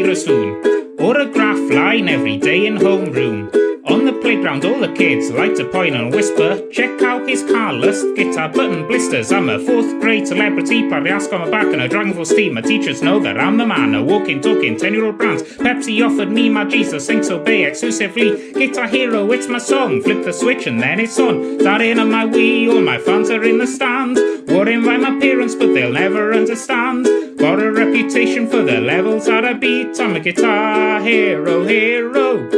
a swoon. Or a graph line every day in homeroom. On the playground all the kids like to point and whisper, check out his car lust, guitar button blisters. I'm a 4th grade celebrity, Pariask on my back and a dragon full steam. My teachers know that I'm the man, a walking, talking 10-year-old brands. Pepsi offered me my Jesus, sing so bay exclusively. Guitar Hero, it's my song, flip the switch and then it's on. Starting on my Wii, all my fans are in the stand. Worrying by my parents but they'll never understand. Got a reputation for the levels that I beat. I'm a guitar hero, hero.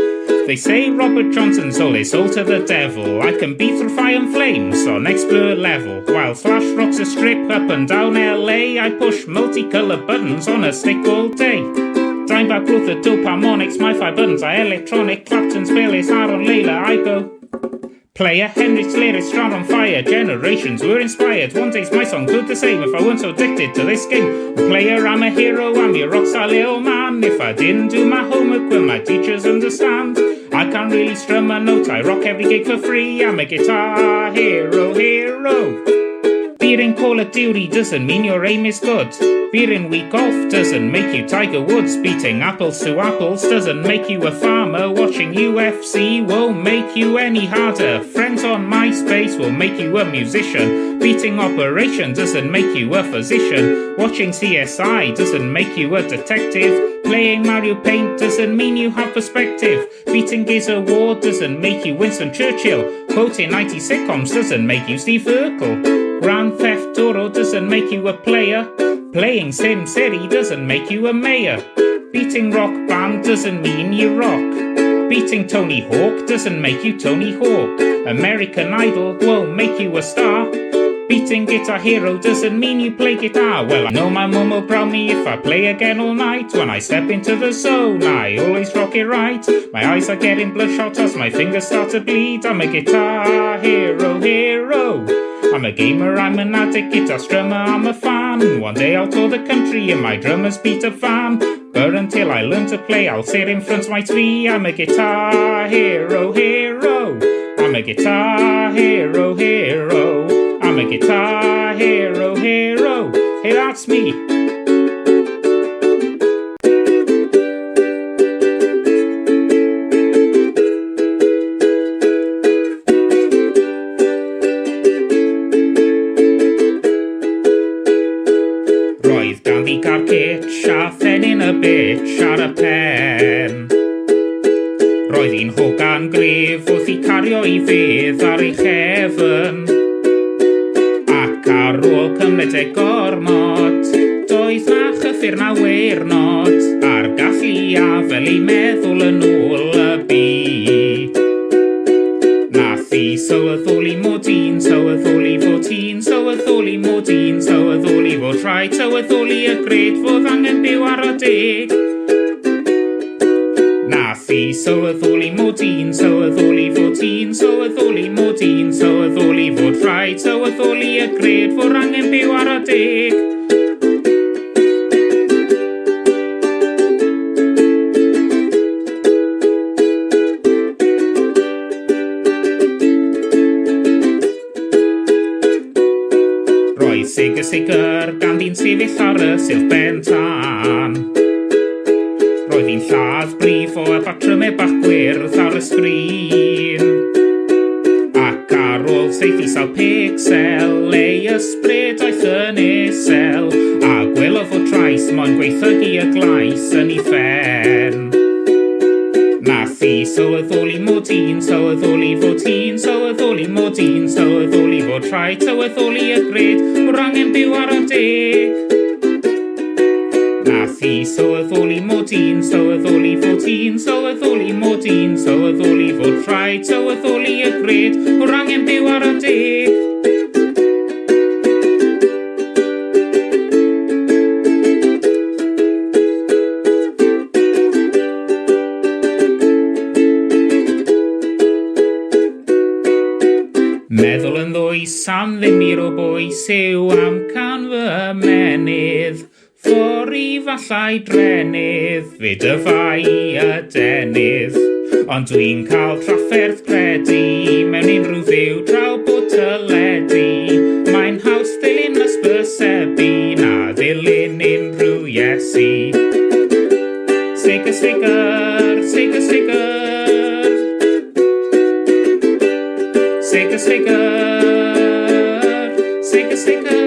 They say Robert Johnson sold his soul to the devil. I can beat through fire and flames on expert level. While Slash rocks a strip up and down LA, I push multicolored buttons on a stick all day. Dimebag growth of dope harmonics, my 5 buttons are electronic. Clapton's Phyllis, Aaron Layla, I go. Player, Henry's lyrics strong on fire. Generations were inspired. One day's my song could the same if I weren't so addicted to this game. Player, I'm a hero, I'm your rockstar little man. If I didn't do my homework, will my teachers understand? I can't really strum a note, I rock every gig for free. I'm a guitar hero, hero. Being Call of Duty doesn't mean your aim is good. Being weak golf doesn't make you Tiger Woods. Beating apples to apples doesn't make you a farmer. Watching UFC won't make you any harder. Friends on MySpace will make you a musician. Beating Operation doesn't make you a physician. Watching CSI doesn't make you a detective. Playing Mario Paint doesn't mean you have perspective. Beating Giz Award doesn't make you Winston Churchill. Quoting 90s sitcoms doesn't make you Steve Urkel. Grand Theft Auto doesn't make you a player. Playing Sim City doesn't make you a mayor. Beating Rock Band doesn't mean you rock. Beating Tony Hawk doesn't make you Tony Hawk. American Idol won't make you a star. Beating Guitar Hero doesn't mean you play guitar. Well, I know my mum will ground me if I play again all night. When I step into the zone, I always rock it right. My eyes are getting bloodshot as my fingers start to bleed. I'm a guitar hero, hero. I'm a gamer, I'm an addict, guitar strummer, I'm a fan. One day I'll tour the country in my drummer's Peter van. But until I learn to play, I'll sit in front of my tree. I'm a guitar hero, hero. I'm a guitar hero, hero. I'm a guitar hero, hero. Hey, that's me. Roedd ganddi gargitch a phenyn y bitch ar y pen. Roedd hi'n hogan grif wrth i cario i fydd ar ei chefn. Ac ar ôl cymryd e gormod, doedd na chyffur na weirnod a'r gallu a fel ei meddwl yn ôl y byd. Nath hi sylweddoli mod i'n sylweddoli fod hi'n sylweddoli mod i'n sylweddoli fod rhaid sylweddoli y gred fod angen byw ar y deg. Nath hi sylweddoli mod i'n sylweddoli fod hi'n sylweddoli mod i'n sylweddoli fod rhaid sylweddoli y gred fod angen byw ar y deg. Roedd Sega Segur ganddi'n sefyll ar y silff ben tân. Roedd hi'n lladd brif o y batrymau bach gwyrdd ar y sgrin. Ac ar ôl seithi sawl pixel, ei ysbryd oedd yn isel. A gwelodd o trais moyn gweithygu y glais yn ei phen. Nath hi sylweddoli mod i'n sylweddoli fod hi'n sylweddoli mod i'n sylweddoli fod rhaid sylweddoli y gred o'r angen byw ar y deg. Nath hi sylweddoli mod i'n sylweddoli fod hi'n sylweddoli mod i'n sylweddoli fod rhaid sylweddoli y gred o'r angen byw ar y deg. Meddwl yn ddwys am ddim i'r o bwys yw am can fy ymenydd. Fori fallai drenydd, fe dyfai y denydd. Ond dwi'n cael trafferth credu mewn unrhyw ddiw draw bod teledu. Mae'n haws ddilyn ysbysebu na ddilyn unrhyw Iesu. Segur, Sega Segur. Sega Segur, Sega Segur.